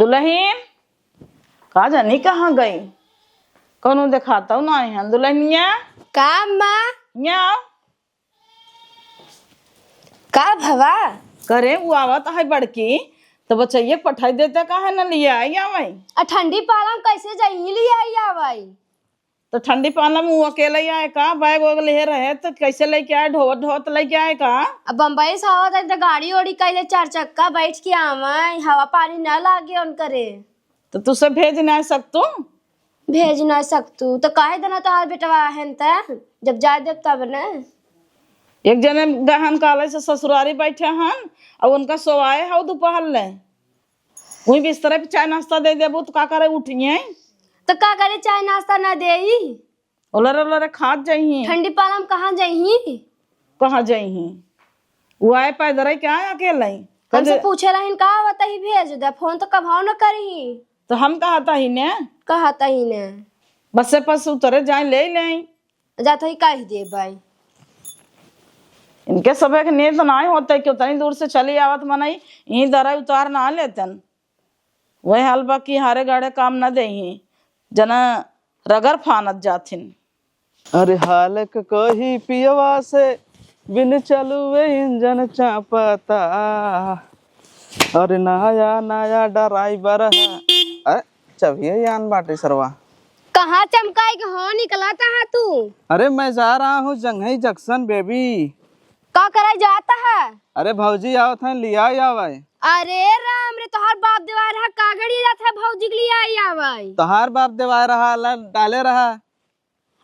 दुल्हन का जानी कहाँ गई? कौन दिखाता हूँ ना है दुल्हनिया का माँ न्या का भवा करे वो आवत है बड़की तो बचैया पठाई देते का है ना लिया आई आवई ठंडी पाला में कैसे जाइए लिए आई आवई तो ठंडी पाला में वो अकेले आए का बैग वैग ले रहे तो कैसे लेके आए ढोत ढोत लेके आए का? अब बम्बई से आवत है तो गाड़ी ओड़ी कैले 4 चक्का बैठ के आवई हवा पानी न लागे उन करे तो तुसे भेज नहीं सकतू? भेज न सकतू तो काहे देना तोहार बेटवा है जब जाए देव तब न एक जने गहन काले से ससुरारी बैठे हन और उनका सोवाए है दोपहर ले वही बिस्तर पे चाय नाश्ता दे देबू तो का करे उठिए तो का करे चाय नाश्ता न देई ओलरे ओलरे खात जाइए ठंडी पाला में कहाँ जाइए कहाँ जाइए वो आए पैदल क्या अकेले हमसे पूछे रही का आवत ही भेज दे फोन तो कभाव न करी तो हम कहता ही ने कहता ही ने बस से पस उतरे जाए ले जाता ही कह दे भाई इनके सब एक नींद ना होते कि उतनी दूर से चली आवत मनाई यही दरा उतार ना लेतन वही हाल बाकी हारे गाड़े काम न दे जना रगर फानत जाथिन। अरे हालक कही पियवा से बिन चलुए इंजन चापता। अरे नया नया ड्राइवर है। अरे चबिए यान बाटे सरवा कहाँ चमकाई के हो निकलाता है तू? अरे मैं जा रहा हूँ जंघई जंक्शन बेबी। का करे जाता है? अरे भौजी आओ थे लिया आवे। अरे राम रे तोहार बाप देवा रहा कागड़ी जाता है भौजी के लिए आई आवे तोहार बाप देवा रहा डाले रहा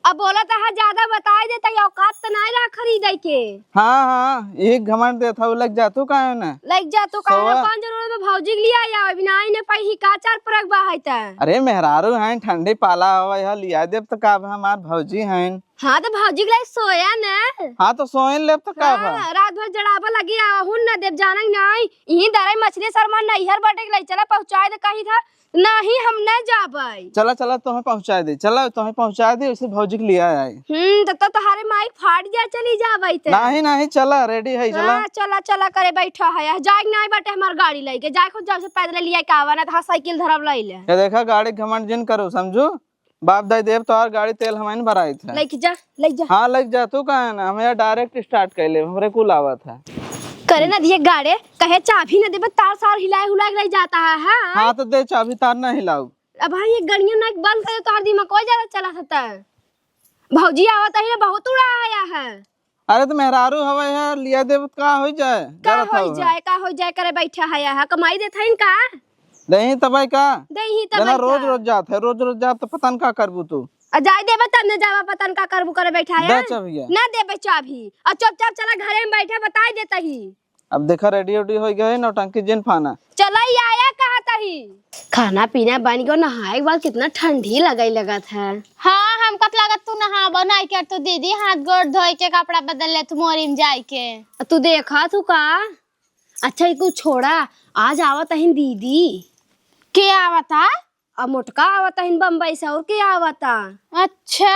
अब बोला था ज्यादा बताई देता है औकात तो नहीं रहा खरीदे के। हाँ हाँ एक घमंड देता लग जा तू का ना लग जा तो कौन जरूरत है भौजी के लिए आई आवे बिना ही ने पही का चार परक बाहैता। अरे मेहरारू हैं ठंडी पाला हवा है लिया देव तो का हमार भौजी हैं। हाँ तो भौजी के लिए सोया न। हाँ तो सोइन लेब तो का हाँ, रात भर जड़ावा लगी हुन न देव जानक नहीं यही दराई मछली शर्मा नैहर बटे के लिए चला पहुंचाए दे कही था नहीं हम न जाबई। चला चला तुम्हें पहुंचा दे चला तुम्हें पहुंचा दे उसे भौजी के लिए आई। तो तुम्हारे माइक फाट जा चली जाबई ते नहीं नहीं चला रेडी है चला। हाँ, चला चला करे बैठा है जाए नहीं बटे हमार गाड़ी लेके जाए खुद जब से पैदल लिया का आवा ना था साइकिल धरब ले ले ये देखा गाड़ी घमंड जिन करो समझो बाप दाई देव तो और गाड़ी तेल हमारे भराई था लेके जा हाँ लग जा तू कहा ना हमें डायरेक्ट स्टार्ट कर ले हमरे कुल आवा था करे ना दिए गाड़े कहे चाबी न देबे तार सार हिलाए हुलाए रह जाता है। हाँ तो दे चाबी तार ना हिलाऊ। अब भाई ये गाड़ियां ना बंद करे तो हर दिमाग कोई ज्यादा चला सकता है भौजी आवत है बहुत उड़ा आया है। अरे तो मेहरारू हवा है लिया देव का हो जाए का हो जाए करे बैठा है कमाई देता है इनका दही तबाई का दही तब रोज रोज जात है रोज रोज जात तो पता न का करबू तू जाए देबे तब न जावा पतन का करबू करे बैठा है ना देबे चाबी और चुपचाप चला घरे में बैठे बताई देता ही। अब देखा रेडी उडी हो गया है नौटंकी जिन फाना चला ही आया कहता ही खाना पीना बन गया नहाए के बाद कितना ठंडी लगा था। हाँ हमको तो लागत तू नहा बनाई कर तो दीदी हाथ गोड़ धोई के कपड़ा बदल ले तू मोरी में जाए के तू देखा तू का अच्छा कुछ छोड़ा आज आवत है दीदी के आवता अब मोटका आवता है बम्बई से और के आवता अच्छा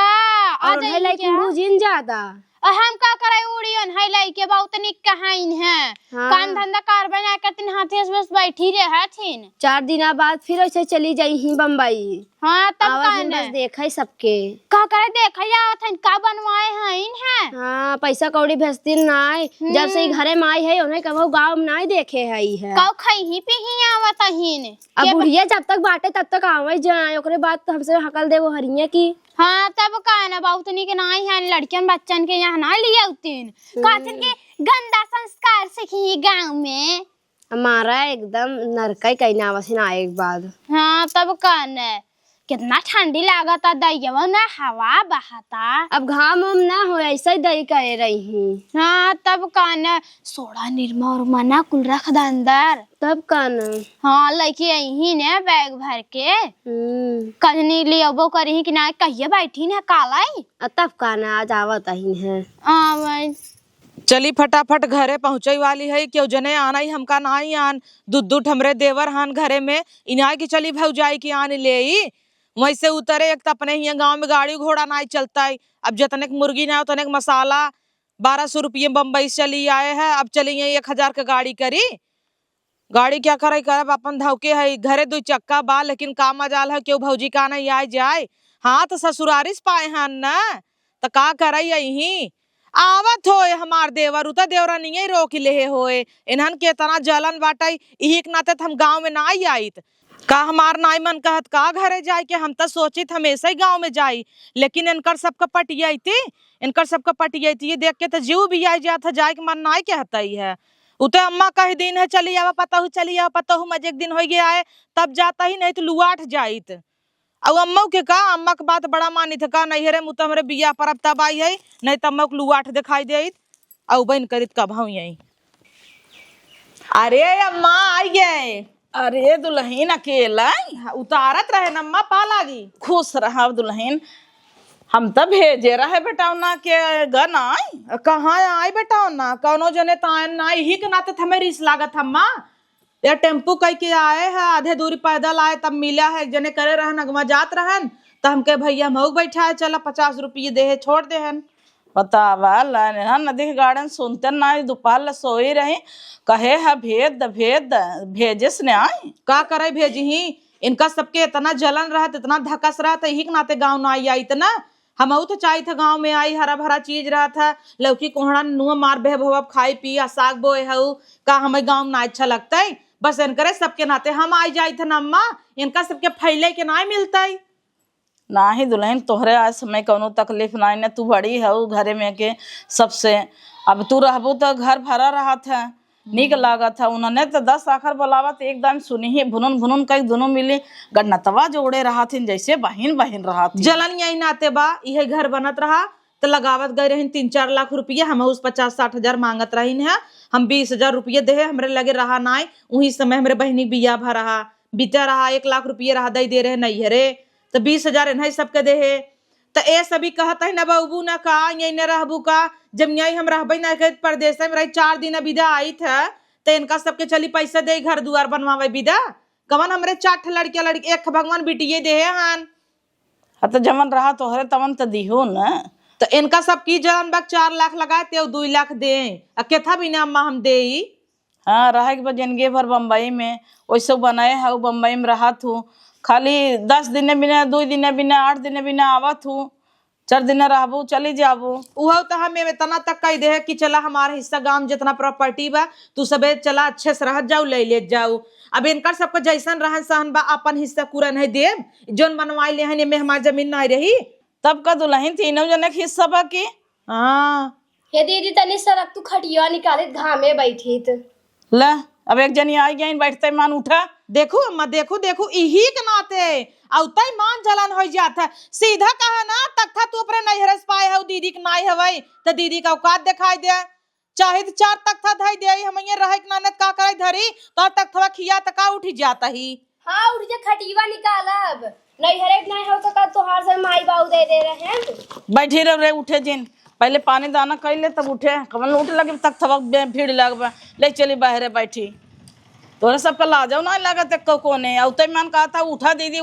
और है लाइक जिन ज्यादा हम का करे उड़ियन है लाई के बहुत निक कहाइन है। हाँ। काम धंधा कार बना करतिन हाथे से बस बैठी रहथिन 4 दिन बाद फिर ऐसे चली जाई ही बम्बई। हाँ तब बस देखा सबके का करे देखा आवत का बनवाए हइन है। हाँ पैसा कौड़ी भेजतीन नाई जब से घरे में आई है उन्हें कहो गाँव में नहीं देखे है का खही पी आवत हिन अब बुढ़िया जब तक बाटे तब तक आवे जाए ओकरे बाद तो हमसे हकल दे वो हरिया की। हाँ तब का ना बहुत निक नाई है लड़कियन बच्चन के यहाँ ना लिया उतिन कहतिन के गंदा संस्कार सीखी गांव में हमारा एकदम नरकाई कहना आवसिन आए के बाद। हाँ तब का ना कितना ठंडी लागता दैया ना हवा बहाता अब घाम उम ना हो ऐसा ही दही करे रही। हाँ तब का ना सोडा निरमा और मना कुल रख द अंदर तब का ना हाँ लेके यही ने बैग भर के कजनी लियाबो करी कि ना कहिए बैठी ने कालाई तब का ना आज आवत ही है। चली फटाफट घरे पहुंचे वाली है क्यों जने आना ही हमका ना ही आन दूध हमरे देवर हान घरे में इन्हा की चली भौजाई की आन ले वैसे उतरे एक तो अपने ही गांव में गाड़ी घोड़ा ना चलता है। अब जतने मुर्गी ना उतने मसाला 1200 रुपये बम्बई से चली आए है अब चली 1000 का गाड़ी करी गाड़ी क्या करे करब अपन धौके है घरे 2 चक्का बा लेकिन का मजाल है क्यों भौजी का नहीं आए जाए। हाँ तो ससुरारिस पाए हन न तो का करे यही आवत होए हमार देवर उता देवरा नहीं रोक ले होए इन्हन के इतना जलन बाटाई इही के नाते हम गाँव में ना आइत का हमार नाई मन कहत का घरे जाए के हम तो सोचित हमेशा ही गाँव में जाई लेकिन इनकर सबका पटियाती ये देख के तो जीव भी आई जात है जाए के मन नाई कहता ही है। उते अम्मा कह दिन है चली आवा पता हूँ मजे एक दिन हो गया है तब जाता ही नहीं तो लुआठ जाइत और अम्मा के का अम्मा के बात बड़ा मानी थे का नहीं रे मुत हमरे बिया पर अब तब आई है नहीं तो अम्मा को लुआठ दिखाई दे और बहन करित कब हूँ यही। अरे अम्मा आई गए। अरे दुल्हन अकेला उतारत रहे न अम्मा पा लागी खुश रहा दुल्हन हम तो भेजे रहे बेटा ना के गन आई कहाँ आई बेटा ना कौनो जने तान ना यही के नाते हमें रिस लागत अम्मा या टेम्पू कह के आए है आधे दूरी पैदल आए तब मिला है जने करे रहन अगवा जात रहन तो हमके भैया मऊ बैठा है चला 50 रुपये दे छोड़ दे हन बतावा नदी के गार्डन सुनते ना दोपहर ला सोई रही कहे है भेद भेजिस ने आई का करे भेजी ही इनका सबके इतना जलन रहा इतना धकस रहा था यही के नाते गाँव ना आई इतना हम तो चाहिए था गाँव में आई हरा भरा चीज रहा था लौकी कोहड़ा नुआ मार बह भव खाई पी साग बोए हऊ का हमें गाँव में ना अच्छा लगता है बस इनकरे सबके नाते हम आई जाए थे ना अम्मा इनका सबके फैले के ना मिलता है ना ही दुल्हन तोहरे आज समय कौनो तकलीफ ना ने तू बड़ी है घरे में के सबसे अब तू रहबू तो घर भरा रहा था निक लागा था उन्होंने तो 10 आखर बोलावा तो एकदम सुनी ही भुनुन भुनुन कई दोनों मिली गन्नतवा जोड़े रहा थी जैसे बहन बहन रहा थी जलन यही नाते बा यह घर बनत रहा तो लगावत गए रही 3-4 लाख रुपये हम उस 50-60 हजार मांगत रही है हम 20,000 रुपये दे हमरे लगे रहा नाई वही समय हमरे बहनी बिया भर रहा बीता रहा 1 लाख रुपये रहा दे रहे नहीं हरे तो 20,000 इन्हें सबके दे तो ए सभी कहता है न बबू न का यही न रहबू का जब यही हम रहबे न के परदेश में रही 4 दिन विदा आई था तो इनका सबके चली पैसा दे घर दुआर बनवावे विदा कवन हमरे 4 लड़किया लड़की एक भगवान बिटिये दे हन तो जमन रहा तोहरे तवन तो दिहो न तो इनका सब की जन बक 4 लाख लगाए ते 2 लाख दे केथा भी ना अम्मा हम दे हाँ रहे के जिंदगी भर बम्बई में वैसे बनाए है बम्बई में रहा थू खाली 10 दिन बिना 2 दिन बिना 8 दिन बिना आवत हूँ 4 दिन रहबू चली जाबू वह तो हमें इतना तक कह दे कि चला हमारा हिस्सा गांव जितना प्रॉपर्टी बा तू सबे चला अच्छे से रह जाऊ ले जाऊ अब इनका सबको जैसन रहन सहन बा अपन हिस्सा पूरा नहीं देव जोन बनवाई ले हन में हमारी जमीन नहीं रही तब का दुल्हन तीनों जने के हिस्सा बा की हाँ हे दीदी तनी सड़क तू खटिया निकाले घामे बैठी तो ला अब एक जनी आई गई बैठते मान उठा देखो अम्मा देखो यही के नाते औते मान जलन हो जाता सीधा कहा ना तख्ता तू अपने नहीं हरस पाए हो दीदी के नाई हवई तो दीदी का औकात दिखाई दे चाहे तो 4 तख्ता धई दे हम ये रहे नानत का करे धरी तो तख्तवा खिया तका उठी जाता ही हाँ उठ जा खटिया निकालब नहीं हरे नहीं हो तो का तोहार से माई बाऊ दे रहे हैं बैठी रह रे उठे जिन पहले पानी दाना कर ले तब उठे कमल उठ लगे तक थवक भीड़ लग ले चली बाहर बैठी तोरे सबका ला जाओ ना लगत कोने औते मन कहा था उठा दीदी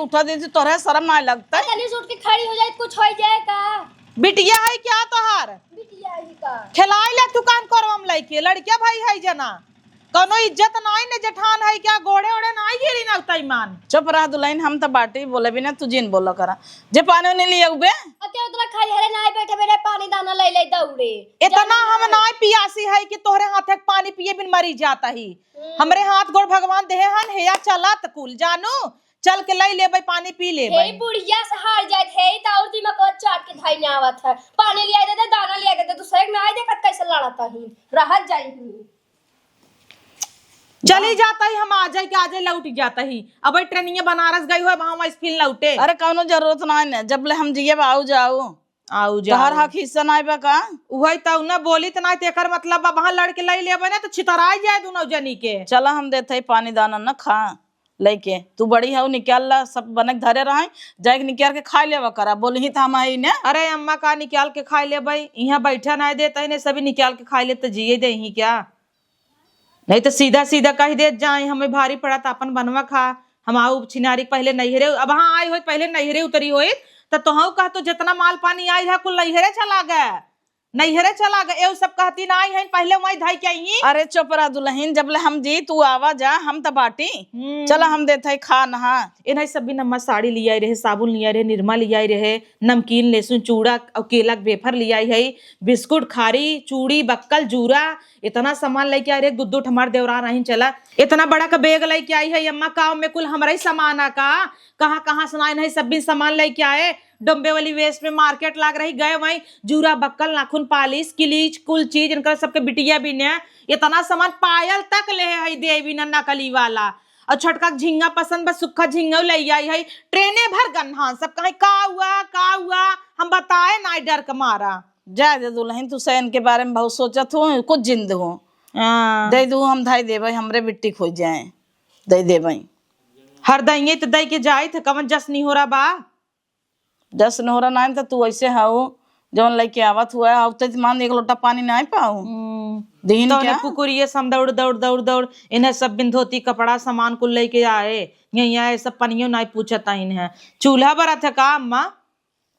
तोरे शर्म ना लगता तनी उठ के खड़ी हो जाए कुछ हो जाए का बिटिया है क्या तोहार बिटिया ही का खिलाई ले दुकान करो हम लइके लड़किया भाई है जना कोनो इज्जत नाई ने जेठान है क्या गोड़े ओड़े नाई गिरी ना उतई मान चुप रह दुल्हन हम तो बाटी बोले भी ना तू जिन बोला करा जे पानी नहीं लिए उबे अते उतना खाली हरे नाई बैठे बैठे पानी दाना ले दौड़े इतना हम नाई पियासी है कि तोहरे हाथ एक पानी पिए बिन मरी जाता ही हमरे हाथ गोड़ भगवान देहे हन हेया चलत कुल जानू चल के ले भाई पानी पी ले हे बुढ़िया से हार जात है त और दिमाग को चाट के धाई ना आवत है पानी लिया दे दाना लिया दे तू सही ना आई देखत कैसे लड़ता ही रहत जाई चली जाता ही हम आ जाए लौट जाता ही अब ट्रेनिंग बनारस गई हो वहां फिर लौटे अरे कौनो जरूरत ना है जब ले हम जिए आओ जाओ हर हक हिस्सा ना बा का वही तो ना बोली तो ना तेकर मतलब वहां लड़के ले लेबे ना तो छितराई जाए दोनों जनी के चला हम देते पानी दाना न खा लेके तू बड़ी है निकाल ला सब बनक धरे रहा जाके निकाल के खा लेवा करा बोली तो हम आई ने अरे अम्मा का निकाल के खा ले भाई यहाँ बैठा ना देता है सभी निकाल के खा ले तो जिए दे ही क्या नहीं तो सीधा सीधा कह दे जाए हमें भारी पड़ा तो अपन बनवा खा हम आओ छिनारी पहले नैहरे अब हाँ आई हो पहले नैहरे उतरी हो तो तुहू कह तो जितना माल पानी आई है कुल नैहरे चला गया नैहरे चला गए एउ सब कहती ना आई है पहले वही धाई के आई। अरे चोपरा दुल्हन जब ले हम जी तू आवा जा हम तो बाटी चला हम देते खा नहा। इन्हें सब भी नम्मा साड़ी लिया रहे, साबुन लिया रहे, निरमा लिया रहे, नमकीन लहसुन चूड़ा और केला के वेफर लिया है, बिस्कुट खारी चूड़ी बक्कल जूरा इतना सामान लेके आई रहे। दुद्दू हमार देवरा नहीं चला इतना बड़ा का बैग लेके आई है अम्मा गाँव में कुल हमारा ही सामान आ का कहाँ कहाँ सुनाए नहीं सब भी सामान लेके आए। डम्बे वाली वेस्ट में मार्केट लाग रही गए वहीं जूरा बक्कल नाखून पालिश किलीच कुल चीज इनका सबके बिटिया भी ने इतना सामान पायल तक ले है देवी नकली वाला। और छोटका झींगा पसंद बस सुखा झींगा ले आई है ट्रेने भर गन्हा सब कहीं का हुआ हम बताए ना डर के मारा। जा दे दुल्हन तू सैन के बारे में बहुत सोचत हो कुछ जिंद हो दे दू हम धाई देवे हमरे बिट्टी खो जाए दे देवे हर दई तो दई के जाए थे कवन जस नहीं हो रहा बा जस न हो रहा ना तो तू ऐसे हाउ जौन लेके आवत हुआ आवते मान एक लोटा पानी नहीं पाऊ दिन तो क्या कुकुरिये सम दौड़ दौड़ दौड़ दौड़ इन्हें सब बिन धोती कपड़ा सामान कुल लेके आए यही आए सब पनियो नहीं पूछता इन्हें। चूल्हा बरा था का अम्मा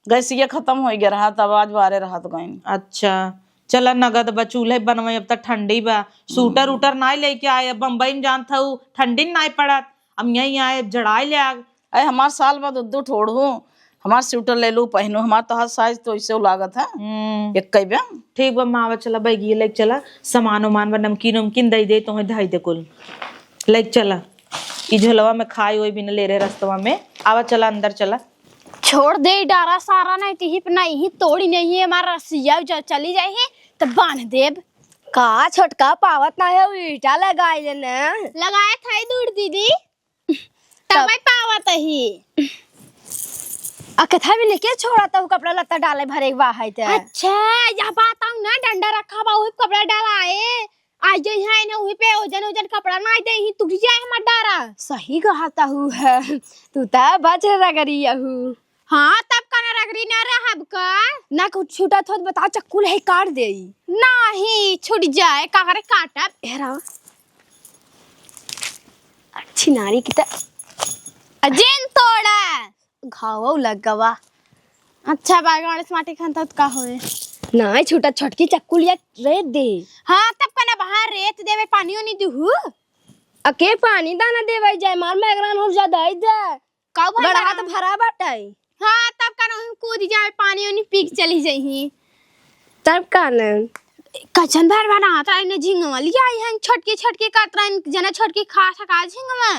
गैसिया खत्म हो गया रहा तब आज बारे रहा तो गई। अच्छा चला नगद बा चूल्हे बनवाई अब तक ठंडी बा सूटर उटर नहीं लेके आए बम्बई में जानता हूँ ठंडी नहीं पड़त अब यही आए जड़ाई ले आ। अरे हमार साल बाद उद्दू ठोड़ हूँ हमार स्वेटर ले लू पहनू हमार तो हर साइज तो ऐसे लागत है एक कई ब्या ठीक बा मावा चला बैगी लेके चला सामान उमान बा नमकीन उमकीन दे तो धाई दे कुल लेके चला ई झोलवा में खाई हुई भी न ले रहे रस्तवा में आवा चला अंदर चला। छोड़ दे डारा सारा नहीं तिही पे नहीं तोड़ी नहीं है हमारा रसिया जब चली जाए तो बांध देब। का छोटका पावत ना है ईटा लगाई लेना लगाया था दूर दीदी तब पावत ही कथा भी लेके छोड़ा तो कपड़ा लत्ता डाले भरे वाह थे। अच्छा यहाँ बात आऊ ना डंडा रखा बा वही कपड़ा डालाए आज जो यहाँ ना वही पे ओजन ओजन कपड़ा ना दे ही टूट जाए हमार डारा। सही कहता हूँ है तू ता बच रगरी हूँ। हाँ तब कना रगरी ना रहब का ना कुछ छूटा थोत बता चक्कू है काट दे नहीं छूट जाए का करे काटब हेरा अच्छी नारी की अजेन तोड़ा घाव लग गवा। अच्छा बागवान माटी खानता का होए ना छूटा छोटकी चक्कू लिया रेत दे। हाँ तब कना बाहर रेत देवे पानियो नहीं दूहू अके पानी दाना देवे जाए मार में अगरान हो जा दई दे का गड़ा तो भरा बाटाई। हाँ तब कना कूद जाए पानियो नहीं पी के चली जाही तब काने कचन भर बना ता ने झिंगवा लिया आई हन छोटकी छोटकी कातरा जना छोटकी खा सका झिंगवा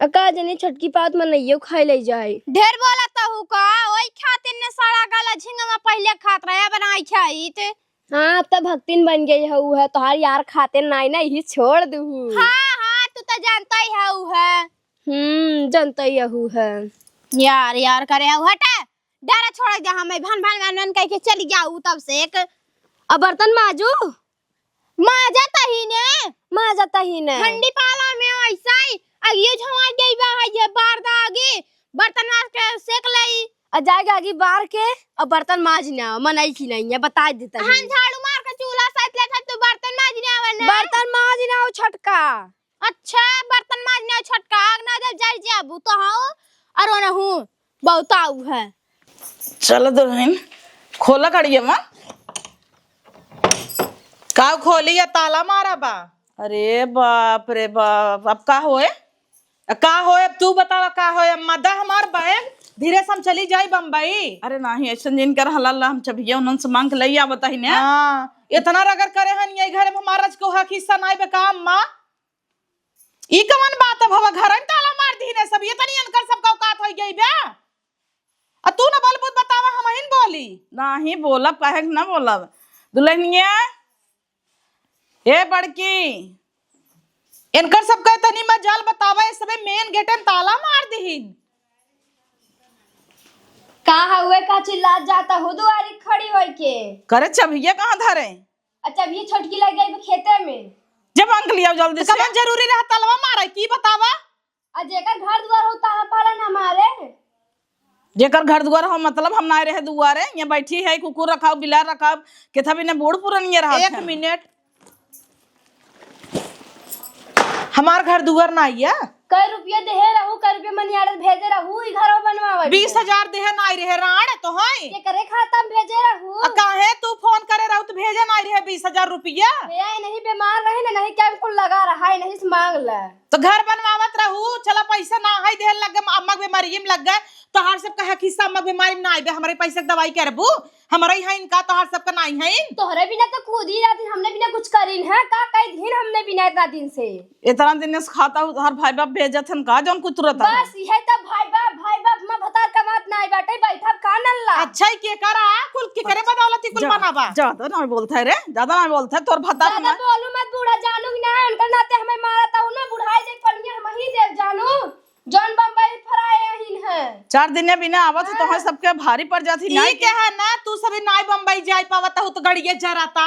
अका जने छोटकी पात में नहीं खाई ले जाए ढेर बोलता हूँ का ओई खातिर ने सारा गला झिंगवा पहले खात रहा बनाई खाई ते। हाँ अब तो भक्तिन बन गई है तोहार यार खाते नहीं ही छोड़ दू। हाँ तू तो जानता ही है जानता ही है यार यार करे हटा डरा छोड़ दे हमें भन भन भन भन कह के चली जाऊ तब से एक अब बर्तन माजू माजता ही ने माजता ही ने ठंडी पाला में ऐसा ही अगियो झमा गई बा है बार दा आगे बर्तन मार के सेक लई आ जाएगा आगे बार के और बर्तन माजना मनई की नहीं है बता देता हम झाड़ू मार के चूल्हा साथ ले था तो बर्तन माजना वरना बर्तन माजना छटका। अच्छा बर्तन माजना छटका ना जब जाई जाबू तो हां और ना हूं बहुत आऊ है चलो दुल्हन खोला कड़िए मां का खोली या ताला मारा बा। अरे बाप रे बाप अब का होए अब तू बतावा का होए अम्मा दा हमार बैग धीरे से हम चली जाई बम्बई। अरे नहीं ऐसा जिन कर हलाल हम छबिया उनन से मांग के लई आ बताही ने हाँ इतना रगड़ करे हन ये घर में हमारा को हक हिस्सा नहीं बे का अम्मा ई कवन बात है भवा घर में ताला मार दी ने सब ये तनी अनकर सब का औकात हो गई बे आ तू ना बलबुत बतावा हम हिन बोली नहीं बोलब काहे ना बोलब दुल्हनिया ए बड़की इनकर सब का तनी मजाल बतावा ये सबे मेन गेट में ताला मार दीहिन कहा हुए का चिल्ला जाता हो दुआरी खड़ी होई के करे छबिया कहां धरे अच्छा ये छोटकी लग गई खेते में जब अंक लिया जल्दी से कवन जरूरी रहा तलवा मारे की बतावा जेकर घर द्वार होता है पालन हमारे जेकर घर दुआर हो मतलब हम ना रहे दुआरे यहाँ बैठी है कुकुर रखाओ बिलार रखाओ केथा भी ने बूढ़ पुरन ये रहा एक मिनट हमार घर दुआर ना आइया कई रुपया देहे रहू कई रुपया मनियारत भेजे रहू ई घर बनवावे गाड़ी 20,000 देहे नाई रहे राण तो है के करे खाता में भेजे रहू काहे तू फोन करे रहू तो भेजे नाई रहे 20,000 रुपया भैया नहीं बीमार रहे ना नहीं क्या कुल लगा रहा है नहीं से मांग ले तो घर बनवावत रहू चला पैसा ना है देहे लग गए अम्मा के बीमारी में लग गए तो हर सब कहा किस्सा अम्मा बीमारी में ना आइबे हमारे पैसे दवाई करबू हमारा ही है इनका तो हर सब का नहीं है तोहरे बिना तो खुद ही रात हमने बिना कुछ करीन है का कई दिन हमने बिना इतना दिन से इतना दिन से खाता हर भाई बाप भेजत हन का जौन कुछ तुरंत बस यही तब भाई बाप मां भतार कमात ना बैठे बैठा का नल्ला अच्छा ही के करा कुल के करे बदौलती कुल बनावा ज्यादा ना बोलता है रे ज्यादा ना बोलता है तोर भत्ता ज्यादा बोलू मत बूढ़ा जानू ना उनका नाते हमें मारा था ना बुढ़ाई जे पड़िया हम ही देव जानू जॉन बम्बई फराए हिन है 4 दिन बिना आवत तो है सबके भारी पड़ जाती नहीं के है ना तू सभी नाई बम्बई जाई पावता हो तो गड़िए जराता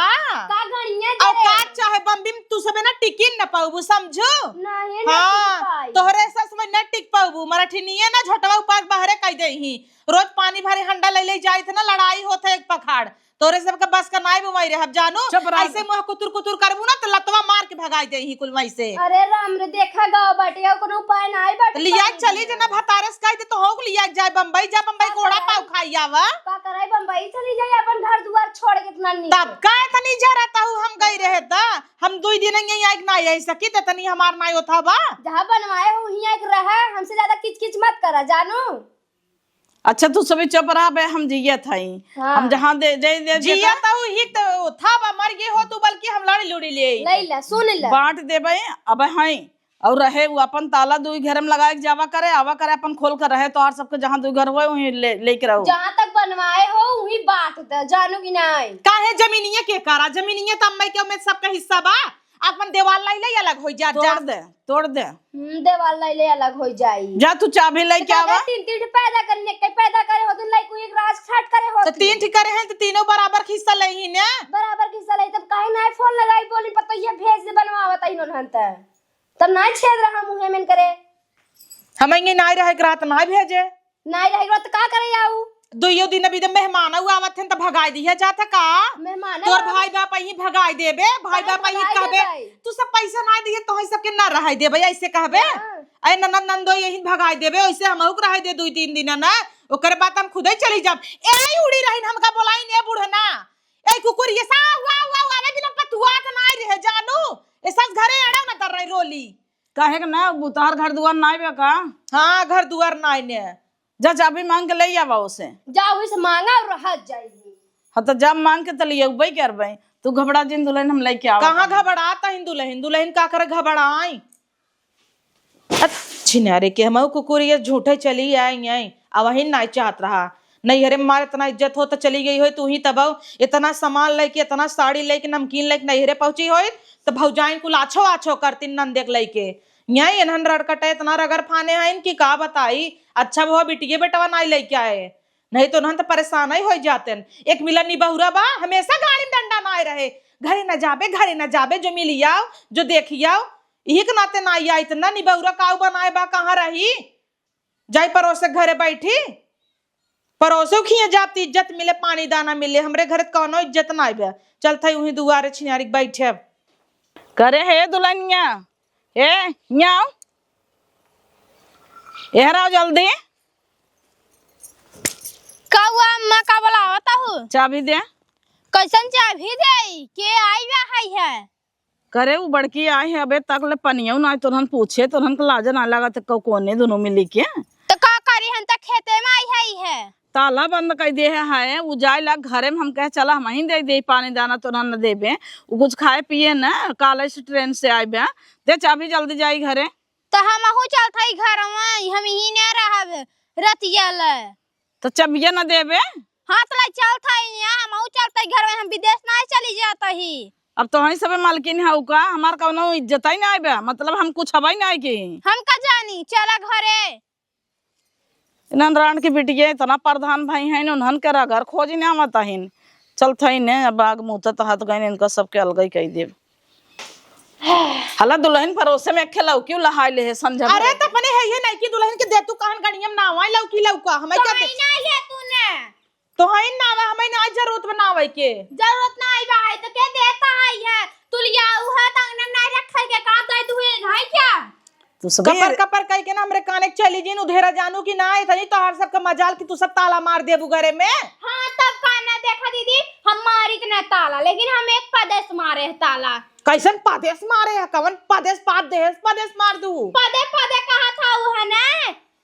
का गणिया और का चाहे बम्बी में तू सबे ना टिकिन न पाऊ समझो नहीं ना हाँ तोहरे सस में न टिक पाऊ मराठीनिए ना झोटवा उपास बाहरे कह दे ही रोज पानी भरे हंडा ले जाई थे ना लड़ाई होते एक पखाड़ तोरे सबके बस का नाई बुमाई रे हम जानू ऐसे मुंह कुतुर कुतुर करबू ना तो लतवा मार के भगाई दे ही कुल वहीं से अरे राम रे देखा गाँव बाटे कोनो उपाय ना आई बाटे लिया चली जना भतारस कह दे तो हो लिया जाए बम्बई जा बम्बई कोड़ा पाव खाई आवा का कराई बम्बई चली जाए अपन घर दुआर छोड़ के इतना नहीं तब का तनी जराता हूँ हम गई रहे था हम 2 दिन यहीं आइक ना आई सकी त तनी हमार नाई होता बा जहां बनवाए हो वहीं एक रहा हमसे ज्यादा किच मत करा जानू अच्छा तू सभी चुप रहा बे हम जिया था हाँ। हम जहाँ दे दे दे जिया तो ही तो था बा मर गए हो तू बल्कि हम लड़ी लुड़ी ले ले सुन ले बांट देबे अब है और रहे वो अपन ताला दुई घर में लगा के जावा करे आवा करे अपन खोल कर रहे तो और सबके जहाँ दुई घर हुए वहीं लेके रहो जहाँ तक बनवाए हो वहीं बांट दे जानू की नहीं काहे जमीनिये के करा जमीनिये त अम्मा के में सबका हिस्सा बा अपन देवाल लाई ले अलग हो जा तोड़ दे देवाल ले अलग हो जाई जा तू चाबी ले के आवा 3 पैदा करने के पैदा करे हो तो लाई कोई एक राज छाट करे हो तो 3 ठीक करे हैं तो तीनों बराबर हिस्सा ले ही ने बराबर किस्सा लाई तब काहे ना फोन लगाई बोली पता ये भेज दे बनवावत इन्होंने हंता तब ना छेद रहा मुंह में करे हम इंगे नाई रहे रात ना भेजे नहीं रहेगा तो का करे आऊ 2 दिन अभी मेहमान आवत हैं तो भगाई दिया जाता का मेहमान तोर भाई बाप ही भगाई देबे भाई बाप ही कहबे तू सब पैसा ना दिए तो ही सबके ना रह देबे ऐसे कहबे ऐ ननद नंदो यही भगाई देबे ऐसे हमहु रह दे 2-3 दिन ना ओकर बाद हम खुदे चली जाब एई उड़ी रहिन हमका बोलाई ने बुढ़ना ए कुकुर ये सा हुआ आवे बिना पतुआ त ना रहे जानू ए सब घरे आड़ा ना कर रही रोली काहे के ना बुतार घर दुआर ना आवे का हां घर दुआर ना ने जा चाबी मांग के ले आवा उसे जाओ इस मांगा और रह जाएगी हाँ तो जब मांग के तलिए उबई करबे तू घबरा जिन दुल्हन हम लेके आवा कहां घबराता दुल्हन का कर घबराई छिनारे के हम कुकुर ये झूठे चली आई अब वही ना चाहत रहा नहीं हरे मार इतना इज्जत हो तो चली गई हो तू ही तब इतना सामान लेके इतना साड़ी लेके नमकीन लेके नहीं हरे पहुंची हो तो भौजाइन कुल आछो करती नंदेक लेके यही इन्हन रड़कटे इतना रगर फाने हैं इनकी का बताई अच्छा वो बिटिये बेटवा नहीं लेके आए नहीं तो उन्हन तो परेशान ही हो जाते एक मिलन बहुरा बा हमेशा गाड़ी में डंडा ना रहे घरे न जाबे जो मिली आओ जो देखी आओ यही के नाते ना आई इतना निबहुरा काऊ बनाए बा कहाँ रही जाई परोसे घरे बैठी परोसे खिए जाती इज्जत मिले पानी दाना मिले हमरे घर कौनो इज्जत ना आइबे चलते वही दुआरे छिनारी बैठे करे हे दुल्हनिया ए न्याओ एहराओ जल्दी कौआ अम्मा का बोलावता हूँ चाबी दे कैसन चाबी दे के आई बा है करे वो बड़की आई है अबे तक ले पनिया ना तोरहन पूछे तोरहन के लाज ना लगा तो कोने दोनों मिली के तो का करी हम तक खेते में आई है ताला बंद कर दे है वो जाए ला घरे में हम कहे चला हम ही दे पानी दाना तोरहन न देबे वो कुछ खाए पिए ना कॉलेज ट्रेन से आए दे चाबी जल्दी जाई घरे तो हम अहू चलता घर हम ही न रहब रतिया ले तो चाबिया न देबे हाथ ला चलता हम अहू चलता घर में हम विदेश ना चली जाता ही अब तो वही सब मालकिन है का हमार कौनो इज्जत ही ना आए मतलब हम कुछ हवाई ना की हम का जानी चला घरे नंदरान की बिटिया इतना प्रधान भाई है उन्हन के घर खोजी ना मत हिन चलता ही ने बाग मुँह हाथ गए इनका सबके अलग कह दे हला दुल्हन परोसे में खेलाऊ क्यों लहाई ले है संजय अरे तो अपने है ये नहीं कि दुल्हन के दे तू कहन गणियम ना आवे लौकी लौका हमें क्या दे नहीं है तूने तो है ना आवे हमें ना जरूरत बना आवे के जरूरत ना आई बा तो के देता है तुलिया उहा तंग ना रखे के का दे दुए घाई क्या तू सब कपर कपर कह के ना हमरे काने के चली जी उधेरा जानू की ना इतनी तोहर सबका मजाल कि तू सब ताला मार देबू घरे में। हाँ तब काना देखा दीदी, हम मारी इतना ताला, लेकिन हम एक पदेश मारे है ताला। कैसन पादेश मारे है? कवन पादेश पादेश मार दू? पदे पदे कहा था वो है ना,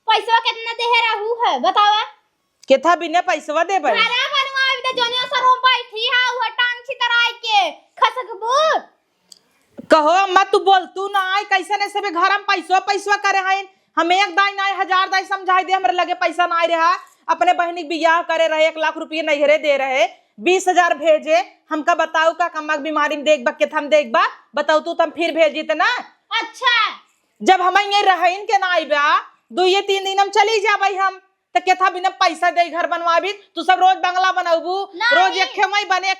पैसा कितना दे रहू है बतावा। केथा बिने पैसवा दे भाई घरा बनवा अभी तो जोनिया सर हम बैठी है वो टांग छितराई के खसकबू। कहो अम्मा तू बोल तू ना आई कैसे ने सबे घर में पैसवा करे हैं। हम एक दाई ना 1000 दाई समझाई दे हमरे लगे पैसा ना रहा। अपने बहनी बियाह करे रहे 1 लाख रुपये नैहरे दे रहे 20,000 भेजे। हमका बताओ का कम्मा बीमारी में देख बा के थम देख बा बताओ तू तम फिर भेजी त ना। अच्छा जब हम ये रहीन के ना आईबा 2-3 दिन हम चली जाबई हम तो केथा बिना पैसा दे घर बनवाबी। तू सब रोज बंगला बनाबू रोज एक खमई बने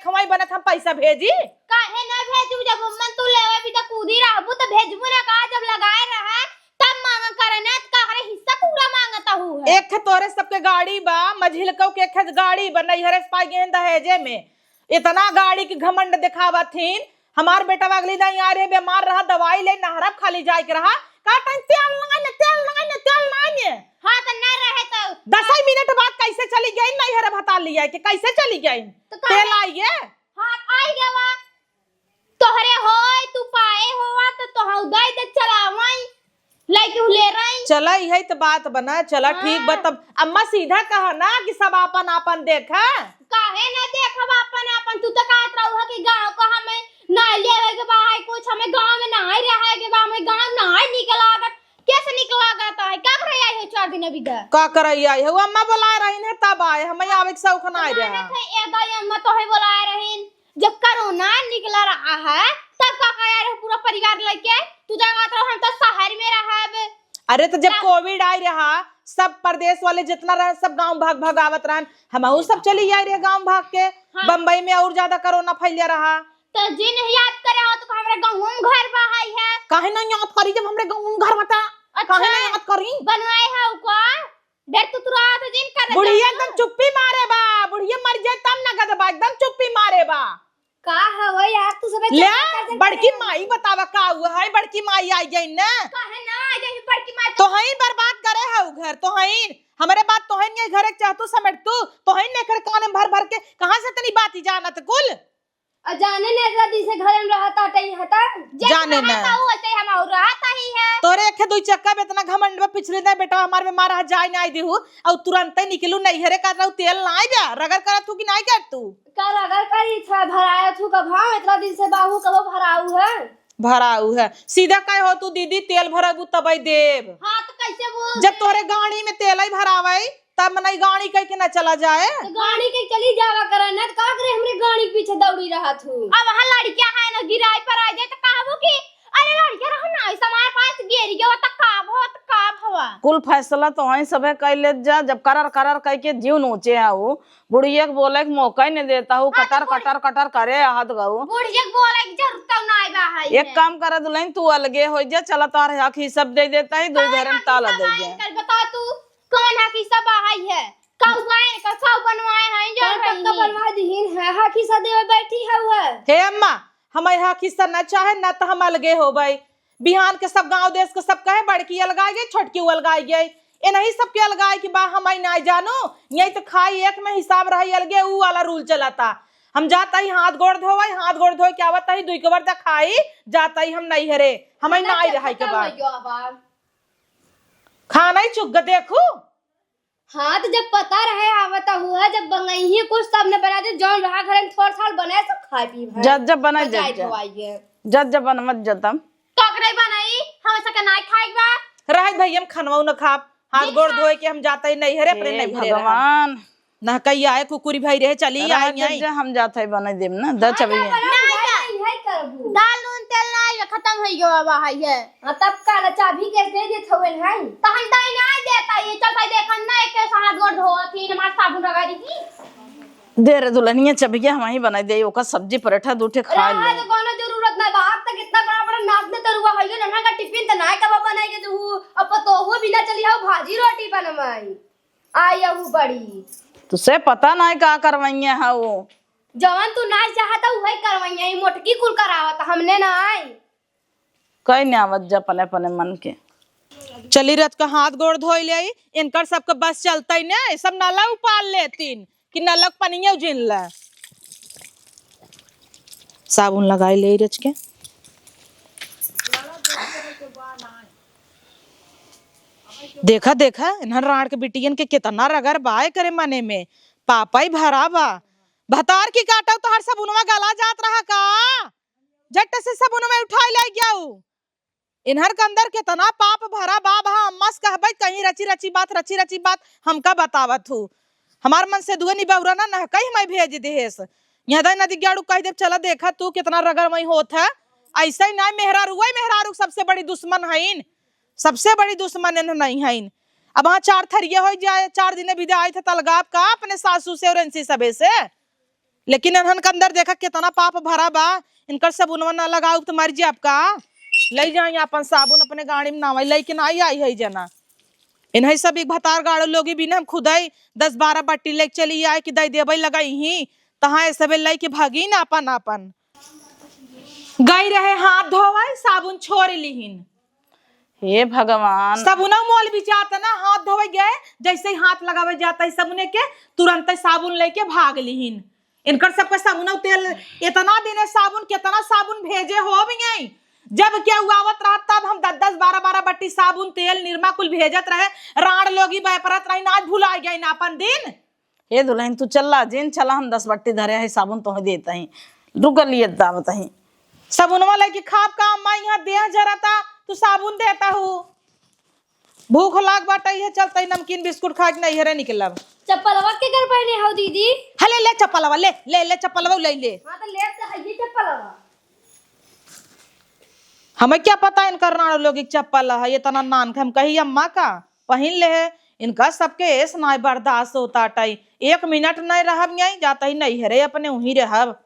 हम पैसा भेजी। काहे ना भेजू, जब मन तू लेवे भी तो कूदी रहबू तो भेजबू ना का। जब लगाए रहा तब मांग करना का करे हिस्सा पूरा मांगता हूं है। एक तोरे सबके गाड़ी बा मझिलकौ के एक गाड़ी बा नैहरे से पाई गए दहेजे में। इतना गाड़ी की घमंड दिखावा थीन। हमार बेटा अगली दिन आ रहे बीमार रहा दवाई ले नहरब खाली जाए के रहा का तेल लगाए। हां तो ना रहे तो 10 मिनट बाद कैसे चली गई नैहरे बता लिया कि कैसे चली गई तो तेल आई है। हां आई गवा तोहरे होय तू पाए होवा तो तोहू दई दे चलावई लेके ले रही। चला यही तो बात बना चला ठीक बा। तब अम्मा सीधा कहा ना कि सब अपन अपन देखा। काहे ना देखब अपन अपन। तू तो कहत रहू कि गांव को हमें ना लेवे के बा है कुछ, हमें गांव में ना ही रहे के बा, हमें गांव ना ही निकलागत। कैसे निकलागत है क्या करे आई हो 4 दिन अभी दा का करई आई हो? अम्मा बुला रही है तब आए हम आवे के शौक ना रहा। ए दाई अम्मा तो है बुलाए रहीन। जब कोरोना निकला रहा है तब का कहा रहे पूरा परिवार लेके तू जगह हम तो शहर में रहब। अरे तो जब कोविड आई रहा सब प्रदेश वाले जितना रहे सब गांव भाग आवत रहन। हम सब चली आई रहे गांव भाग के। बम्बई में और ज्यादा कोरोना फैलिया रहा। तो जिन याद करे हो तो हमरे गांव में घर बहाई है। काहे ना याद करी जब हमरे गांव में घर बता। काहे ना याद करी बनवाए है को डर तू तुरा तो जिन कर बुढ़िया एकदम चुप्पी मारे बा। बुढ़िया मर जाए तब ना गद बा एकदम चुप्पी मारे बा। का हवा यार तू सब ले बड़की माई बतावा का हुआ है? बड़की माई आई गई ना काहे ना आ जाई बड़की मां तो हई बर्बाद करे है घर तो हई हमरे बात तो हई घर एक चाहतू समेट तू हई ने कर कान में भर के कहां से तनी बात ही जानत कुल जाने ने इतना दिन से घर में रहता टई हता जाने ना तो होते हम और रहता ही है। तोरे एक दुई चक्का में इतना घमंड में पिछले दिन बेटा हमार में मारा जाए ना आई देहू और तुरंत ही निकलू नहीं हरे कर रहू तेल ना जा रगड़ कर तू कि नहीं कर तू कर अगर करी था भराया तू का भाव इतना दिन से बाहू कब भराऊ है भराऊ है। सीधा कहे हो तू दीदी तेल भरबू तबई देव। हां तो कैसे बोल जब तोरे गाड़ी में तेल ही भरावे तब नहीं गाड़ी कह के ना चला जाए। तो गाड़ी के चली जावा करे ना का करे हमरे गाड़ी के पीछे दौड़ी रहा तू। अब वहां लड़कियां है ना गिराई पर आ जाए तो कहबो कि अरे लड़कियां रहो ना ऐसा हमारे पास गिर गया त का भवा। कुल फैसला तो वहीं सबे कर ले जा। जब करार कह के जीव नोचे है वो बुढ़िया के बोले के मौका ही नहीं देता हूँ। कटर करे हाथ गाऊ बुढ़िया के बोले की जरूरत ना आई बा है। एक काम कर दुल्हन तू अलगे हो जा चला तार हक ही सब दे देता है 2 घर में ताला दे जा। कर बता तू कौन है की सब आई है काऊ गाय का काऊ बनवाए हैं जो टक्का बनवा दीन है हा की सदेव बैठी है वो। हे अम्मा हमारे यहाँ किस्सा न चाहे न तो हम अलगे हो भाई। बिहान के सब गांव देश के सब कहे बड़की अलगाई गई छोटकी अलगाई गई ये नहीं सबके अलगाए कि बा हम ना जानू यही तो खाई एक में हिसाब रही अलगे ऊ वाला रूल चलाता। हम जाता ही हाथ गोड़ धोए क्या बता ही 2 कबर तक खाई जाता ही हम नहीं हरे हम ना आई रहा के बाद खाना ही चुग देखू। हाँ तो जब पता रहे आवता हुआ जब बंगई ही कुछ सब ने बना दे जौन रहा घर में थोड़ा साल बनाए सब खाए पी भाई जब बना जब बन मत जतम काकरे बनाई हम सके ना खाएगा रह भाई हम खनवाऊ न खा हाथ गोड़ धोए के हम जाता ही नहीं हरे अपने नहीं हरे भगवान ना कही आए कुकुरी भाई रहे चली आई हम जाते बना देम ना द चबी दाल नून तेल ना खत्म हो गया बा है। हां तब का चाबी कैसे दे देत होवे है तो हम दई ना देता ये चलता देखन ना एक हाथ गोड़ धोती हमार साबुन लगा दी की दे रे दुल्हनिया चबिया हम ही बना दे ओका सब्जी पराठा दूठे खा ले तो कोनो जरूरत ना बात तक इतना बड़ा नाक में तरुआ है ना का टिफिन त ना का बनाए के तू अब तो हो बिना चली आओ भाजी रोटी बनवाई आई आहू बड़ी तुसे पता ना का करवाइया है वो जवान तू ना चाहता वही करवाइया मोटकी कुल करावत हमने ना आई कई ने आवत जा पने पने मन के चली रथ का हाथ गोड़ धोई ले इनकर सबके बस चलता ही नहीं सब नाला उपाल लेतीन कि नलक पनिया उजिन ला साबुन लगाई ले रच के देखा देखा इन्हर राण के बिटियन के कितना रगर बाय करे मने में पापा ही भरा बा भतार की काटा तो हर सबुनवा गला जात रहा का झट से सबुनवा उठाई ले गया इन्हर के अंदर कितना पाप भरा बा भा अम्मा से कहबै कहीं रची रची बात हमका बतावत हूँ हमार मन से दुगनी बहुरा ना कहीं मैं भेज देहेस यहाँ नदी गाड़ू कह दे चला देखा तू कितना रगर वही होत है ऐसा ही ना मेहरारू सबसे बड़ी दुश्मन है सबसे बड़ी दुश्मन नहीं है अब वहाँ 4 थरिये हो जाए 4 दिन विदा आए थे तलगाप का अपने सासू से और इनसी सबे से लेकिन इन्हन के अंदर देखा कितना पाप भरा बा इनकर साबुन ना लगाऊ तो मर जाए आपका ले जाए अपन साबुन अपने गाड़ी में नावा लेकिन आई है जना इन्हें सब एक भतार गाड़ो लोगी भी हम खुद 10-12 बट्टी लेके चली आए कि दई देवे लगाई ही तहा सब लेके भागी ना अपन गई रहे हाथ धोवे साबुन छोड़ लीहिन हे भगवान साबुना मोल भी जाता ना हाथ धोवे गए जैसे ही हाथ लगावे जाता है साबुने के तुरंत साबुन लेके भाग लीहिन इनकर सबका साबुना तेल इतना दिन साबुन कितना साबुन भेजे हो भी जब क्या आवत रहा तब हम 10-12 बट्टी साबुन तेल निरमा कुल भेजत रहे राण लोगी बैपरत रही आज भुला गई ना अपन दिन हे दुल्हन तू चला जिन चला हम 10 बट्टी धरे है साबुन तो देता ही रुक लिए दावत ही साबुनवा लेके खाप का अम्मा यहाँ देह जराता तू साबुन देता हूँ भूख लाग बाटा ये चलता नमकीन बिस्कुट खा के नहीं हरे निकलब चप्पलवा के घर पहने हो दीदी हले ले चप्पलवा ले चप्पलवा ले हां तो ले से है ये चप्पलवा हमें क्या पता इनकर राणो लोग चप्पल है ये तना नान हम कही अम्मा का पहन ले है इनका सबके ऐस ना बर्दाश्त होता टाई 1 मिनट नहीं रह जाता ही नहीं हरे अपने वहीं रहब